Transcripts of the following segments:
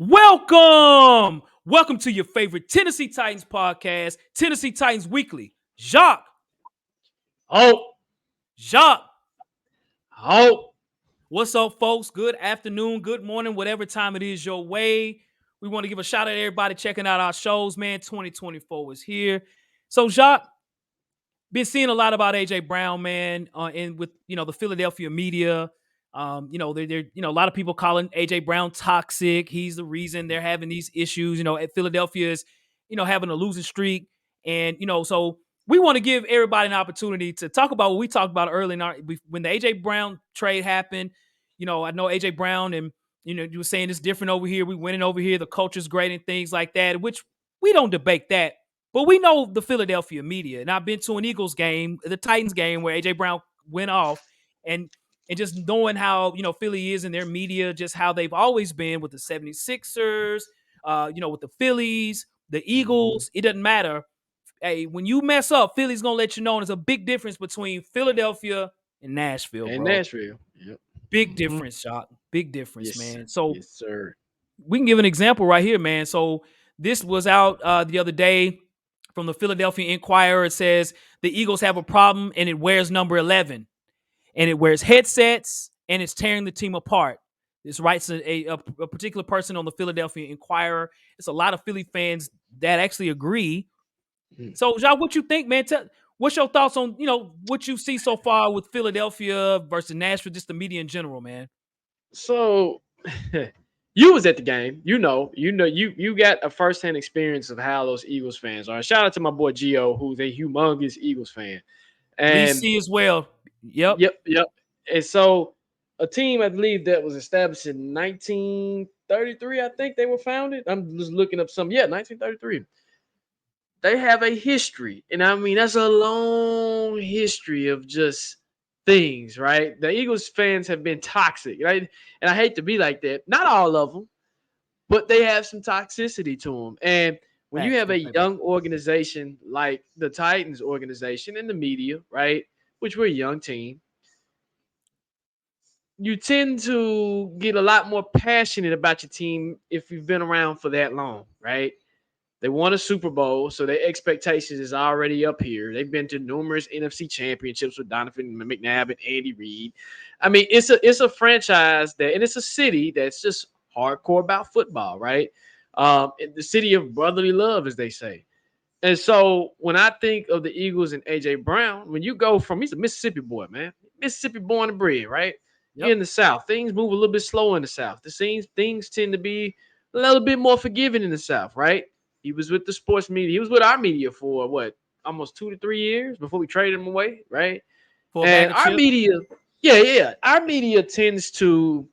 Welcome to your favorite Tennessee Titans podcast, Tennessee Titans Weekly. Oh, Jacques, oh, what's up, folks? Good afternoon, good morning, whatever time it is your way. We want to give a shout out to everybody checking out our shows, man. 2024 is here. So, Jacques, been seeing a lot about AJ Brown, man, and with the Philadelphia media. They're a lot of people calling AJ Brown toxic. He's the reason they're having these issues. Philadelphia is having a losing streak, and so we want to give everybody an opportunity to talk about what we talked about early when the AJ Brown trade happened. I know AJ Brown, and you were saying it's different over here. We winning over here. The culture's great and things like that, which we don't debate that. But we know the Philadelphia media, and I've been to an Eagles game, the Titans game, where AJ Brown went off, and just knowing how Philly is in their media, just how they've always been with the 76ers, with the Phillies, the Eagles. It doesn't matter. Hey, when you mess up, Philly's gonna let you know. And there's a big difference between Philadelphia and Nashville, and bro. Nashville. Yep. Big difference, shot. Big difference, Yes, man. So yes, sir. we can give an example right here, man. So this was out the other day from the Philadelphia Inquirer. It says the Eagles have a problem and it wears number 11, and it wears headsets and it's tearing the team apart. This writes a particular person on the Philadelphia Inquirer. It's a lot of Philly fans that actually agree. So, Jacques, what you think, man? What's your thoughts on what you see so far with Philadelphia versus Nashville, just the media in general, man? So you was at the game. You got a firsthand experience of how those Eagles fans are. Shout out to my boy Gio, who's a humongous Eagles fan. Lee And C as well. Yep. yep. And so a team, I believe, that was established in 1933, I think they were founded. I'm just looking up some. Yeah, 1933. They have a history. And I mean, that's a long history of just things, right? The Eagles fans have been toxic, right? And I hate to be like that. Not all of them, but they have some toxicity to them. And when you Facts. have a young organization like the Titans organization and the media, right, which we're a young team, you tend to get a lot more passionate about your team if you've been around for that long, right? They won a Super Bowl, so their expectations is already up here. They've been to numerous NFC championships with Donovan McNabb and Andy Reid. I mean, it's a franchise that, and it's a city that's just hardcore about football, right? The city of brotherly love, as they say. And so when I think of the Eagles and AJ Brown, when you go from, he's a Mississippi boy, man, Mississippi born and bred, right? You're Yep. in the South. Things move a little bit slower in the South. Things tend to be a little bit more forgiving in the South, right? He was with the sports media. He was with our media for what, almost 2 to 3 years before we traded him away, right? For a bag And of our chips. media, yeah, our media tends to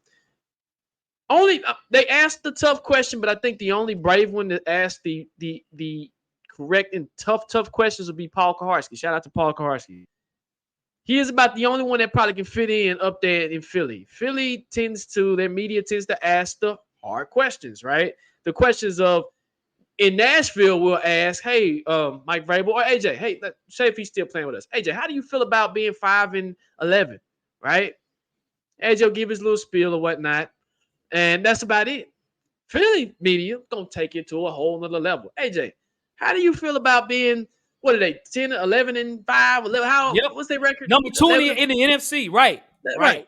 only they ask the tough question, but I think the only brave one to ask the correct and tough questions would be Paul Kaharski. Shout out to Paul Kaharski. He is about the only one that probably can fit in up there in Philly. Their media tends to ask the hard questions, right? The questions of in Nashville will ask, hey, Mike Vrabel or AJ, hey, say if he's still playing with us. AJ, how do you feel about being 5-11, right? AJ will give his little spiel or whatnot, and that's about it. Philly media gonna take it to a whole nother level. AJ, how do you feel about being what are they 10, 11, and 5, 11? Yep. What's their record? Number 2 in 11 the, in the NFC. Right. Right. right.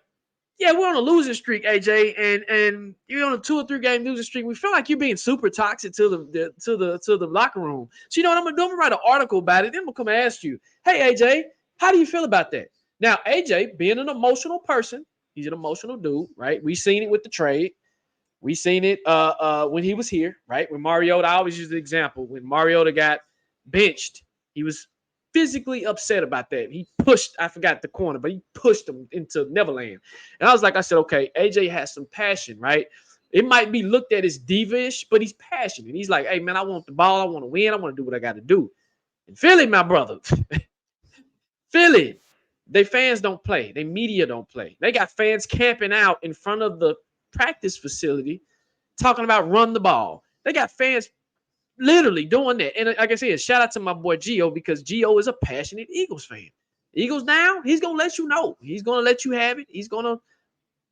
Yeah, we're on a losing streak, AJ, and you're on a 2 or 3 game losing streak. We feel like you're being super toxic to the locker room. So you know what I'm gonna do? I'm gonna write an article about it. Then I'm gonna come and ask you, hey AJ, how do you feel about that? Now, AJ, being an emotional person, he's an emotional dude, right? We seen it with the trade. We seen it when he was here, right? When Mariota, I always use the example when Mariota got benched, he was physically upset about that. He pushed, I forgot the corner, but he pushed him into Neverland. And I said, okay, AJ has some passion, right? It might be looked at as divish, but he's passionate. He's like, hey, man, I want the ball. I want to win. I want to do what I got to do. And Philly, my brother, Philly, they fans don't play. They media don't play. They got fans camping out in front of the practice facility talking about run the ball. They got fans literally doing that. And like I said, shout out to my boy Gio because Gio is a passionate Eagles fan. Eagles now, he's gonna let you know. He's gonna let you have it. He's gonna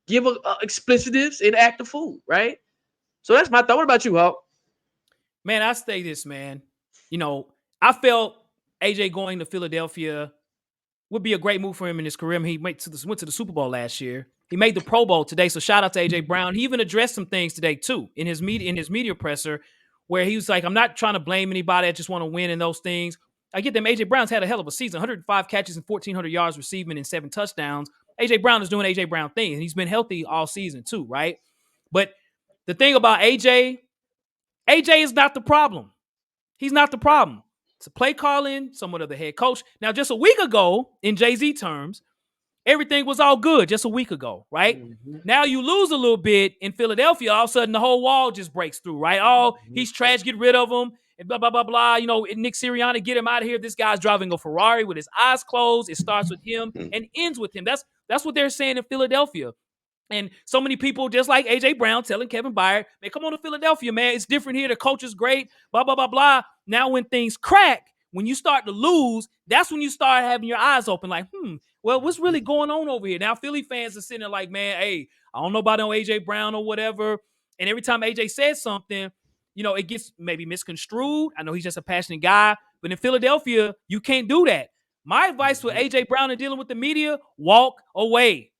give explicitives and act the fool, right? So that's my thought. What about you, Hawk? Man, I say this, man. You know, I felt AJ going to Philadelphia would be a great move for him in his career. I mean, he went to the Super Bowl last year. He made the Pro Bowl today. So shout out to AJ Brown. He even addressed some things today too in his media presser, where he was like, "I'm not trying to blame anybody. I just want to win in those things." I get them. AJ Brown's had a hell of a season: 105 catches and 1,400 yards receiving and 7 touchdowns. AJ Brown is doing AJ Brown things, and he's been healthy all season too, right? But the thing about AJ is not the problem. He's not the problem. It's a play calling, somewhat of the head coach. Now, just a week ago, in Jay-Z terms, everything was all good just a week ago, right? Mm-hmm. Now you lose a little bit in Philadelphia, all of a sudden the whole wall just breaks through, right? Oh, he's trash, get rid of him, and blah, blah, blah, blah. You know, Nick Sirianni, get him out of here. This guy's driving a Ferrari with his eyes closed. It starts with him and ends with him. That's what they're saying in Philadelphia. And so many people, just like AJ Brown, telling Kevin Byard, man, come on to Philadelphia, man. It's different here. The coach is great, blah, blah, blah, blah. Now, when things crack, when you start to lose, that's when you start having your eyes open, like, well, what's really going on over here? Now, Philly fans are sitting there like, man, hey, I don't know about no AJ Brown or whatever. And every time AJ says something, you know, it gets maybe misconstrued. I know he's just a passionate guy, but in Philadelphia, you can't do that. My advice for AJ Brown and dealing with the media, walk away.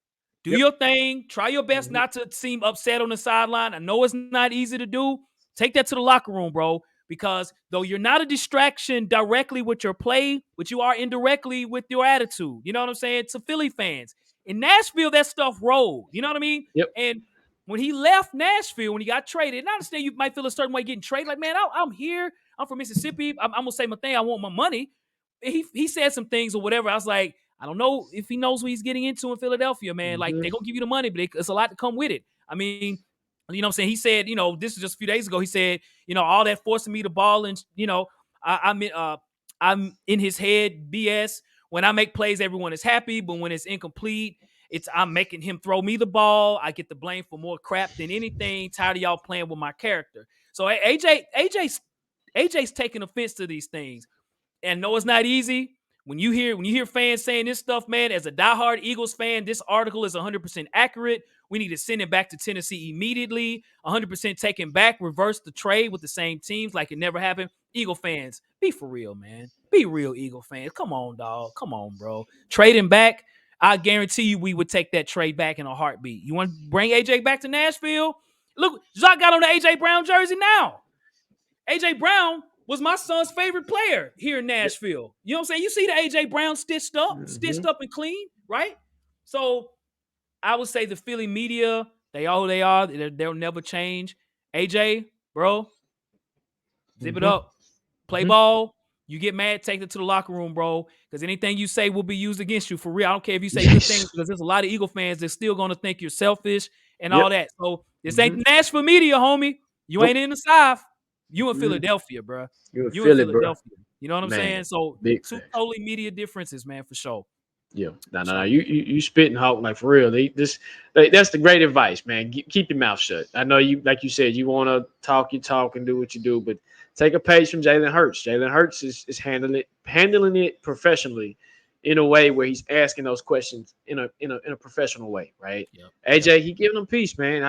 Do Yep. your thing. Try your best Mm-hmm. not to seem upset on the sideline. I know it's not easy to do. Take that to the locker room, bro, because though you're not a distraction directly with your play, but you are indirectly with your attitude. You know what I'm saying? To Philly fans. In Nashville, that stuff rolled. You know what I mean? Yep. And when he left Nashville, when he got traded, and I understand you might feel a certain way getting traded. Like, man, I'm here. I'm from Mississippi. I'm going to say my thing. I want my money. He said some things or whatever. I was like, I don't know if he knows what he's getting into in Philadelphia, man. Like, Mm-hmm. they're going to give you the money, but it's a lot to come with it. I mean, you know what I'm saying? He said, you know, this is just a few days ago. He said, you know, all that forcing me to ball and, you know, I'm in his head BS. When I make plays, everyone is happy, but when it's incomplete, I'm making him throw me the ball. I get the blame for more crap than anything. Tired of y'all playing with my character. So AJ's taking offense to these things. And no, it's not easy. When you hear fans saying this stuff, man, as a diehard Eagles fan, this article is 100% accurate. We need to send it back to Tennessee immediately. 100% taken back, reverse the trade with the same teams like it never happened. Eagle fans, be for real, man. Be real, Eagle fans. Come on, dog. Come on, bro. Trade him back. I guarantee you we would take that trade back in a heartbeat. You want to bring AJ back to Nashville? Look, Jacques got on the AJ Brown jersey now. AJ Brown was my son's favorite player here in Yep. Nashville. You know what I'm saying? You see the AJ Brown Mm-hmm. stitched up and clean, right? So I would say the Philly media, they are who they are. They'll never change. AJ, bro, zip it Mm-hmm. up. Play ball. You get mad, take it to the locker room, bro. Because anything you say will be used against you for real. I don't care if you say good things, Yes. because there's a lot of Eagle fans that's still going to think you're selfish and all Yep. that. So this ain't Mm-hmm. the Nashville media, homie. You ain't Nope. in the South. You in Mm-hmm. Philadelphia, bro. You You in feel it, bro. Philadelphia. You know what I'm Man, saying? So big two facts. totally media differences, man, for sure. Yeah, no, For no, no. sure. You spitting Hawk like for real. That's the great advice, man. Keep your mouth shut. I know you, like you said, you want to talk your talk and do what you do, but take a page from Jalen Hurts. Jalen Hurts is handling it professionally, in a way where he's asking those questions in a professional way, right? Yep. Yep. AJ, he giving them peace, man.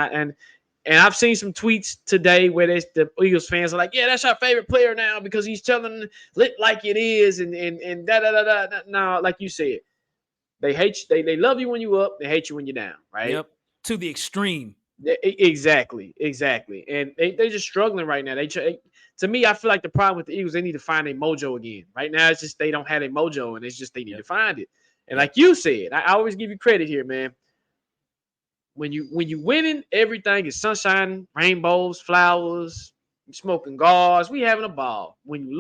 And I've seen some tweets today where the Eagles fans are like, "Yeah, that's our favorite player now because he's telling it like it is," and da da da da. No, like you said, they hate you. They love you when you up. They hate you when you're down. Right? Yep. To the extreme. Exactly. Exactly. And they're just struggling right now. To me, I feel like the problem with the Eagles, they need to find a mojo again. Right now, it's just they don't have a mojo, and it's just they need Yep. to find it. And Yep. like you said, I always give you credit here, man. When you winning, everything is sunshine, rainbows, flowers, smoking gauze. We having a ball. When you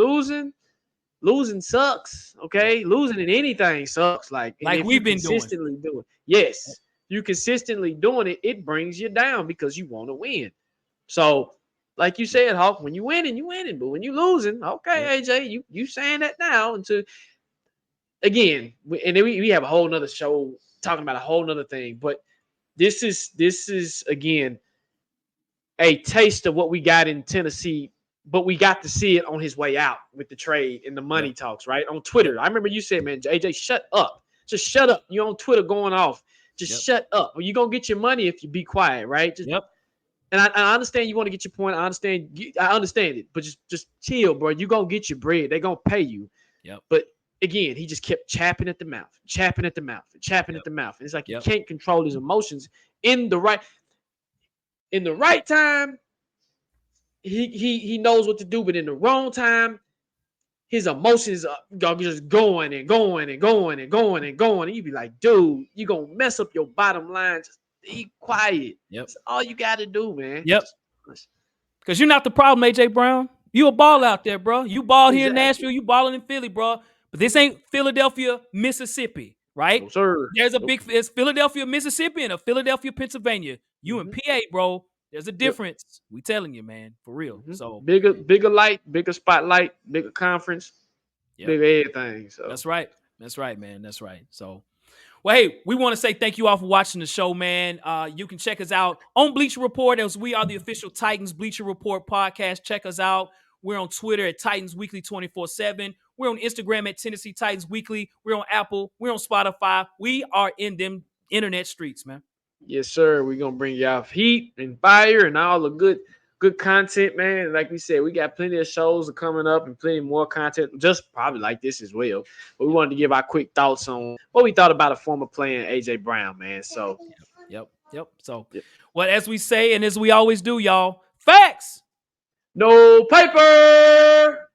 losing sucks. Yep. Okay, losing in anything sucks. Like, and Like if you we've been doing. consistently do it, Yep. yes, you consistently doing it, it brings you down because you want to win. So, like you said, Hawk, when you winning, you winning. But when you losing, Yep. okay, AJ, you saying that now. And to again, and then we have a whole nother show talking about a whole nother thing. But this is again a taste of what we got in Tennessee, but we got to see it on his way out with the trade and the Yep. money talks, right? On Yep. Twitter. I remember you said, man, AJ, shut up. Just shut up. You're on Twitter going off. Just Yep. shut up. Well, you're going to get your money if you be quiet, right? Just Yep. And I understand you want to get your point. I understand it, but just chill, bro. You gonna get your bread. They gonna pay you. Yep. But again, he just kept chapping at the mouth, chapping at the mouth, and chapping Yep. at the mouth. And it's like he Yep. can't control his emotions in the right time. He knows what to do, but in the wrong time, his emotions are just going and going and going and going and going. And you be like, dude, you gonna mess up your bottom line. Just be quiet. Yep. That's all you got to do, man. Yep. Because you're not the problem, AJ Brown. You a ball out there, bro. You ball here in Exactly. Nashville. You balling in Philly, bro. But this ain't Philadelphia, Mississippi, right? No, sir. There's a Nope. it's Philadelphia, Mississippi, and a Philadelphia, Pennsylvania. You in Mhm. PA, bro. There's a Yep. difference. We telling you, man, for real. Mhm. So Bigger light, bigger spotlight, bigger conference, yeah, bigger everything. So that's right. That's right, man. That's right. So, well, hey, we want to say thank you all for watching the show, man. You can check us out on Bleacher Report, as we are the official Titans Bleacher Report podcast. Check us out. We're on Twitter at Titans Weekly 24/7. We're on Instagram at Tennessee Titans Weekly. We're on Apple. We're on Spotify. We are in them internet streets, man. yes, sir. We're gonna bring y'all heat and fire and all the good content, man. Like we said, we got plenty of shows coming up and plenty more content, just probably like this as well. But we wanted to give our quick thoughts on what we thought about a former player, AJ Brown, man. So Yep. So, yep. well, as we say and as we always do, y'all, facts. No paper.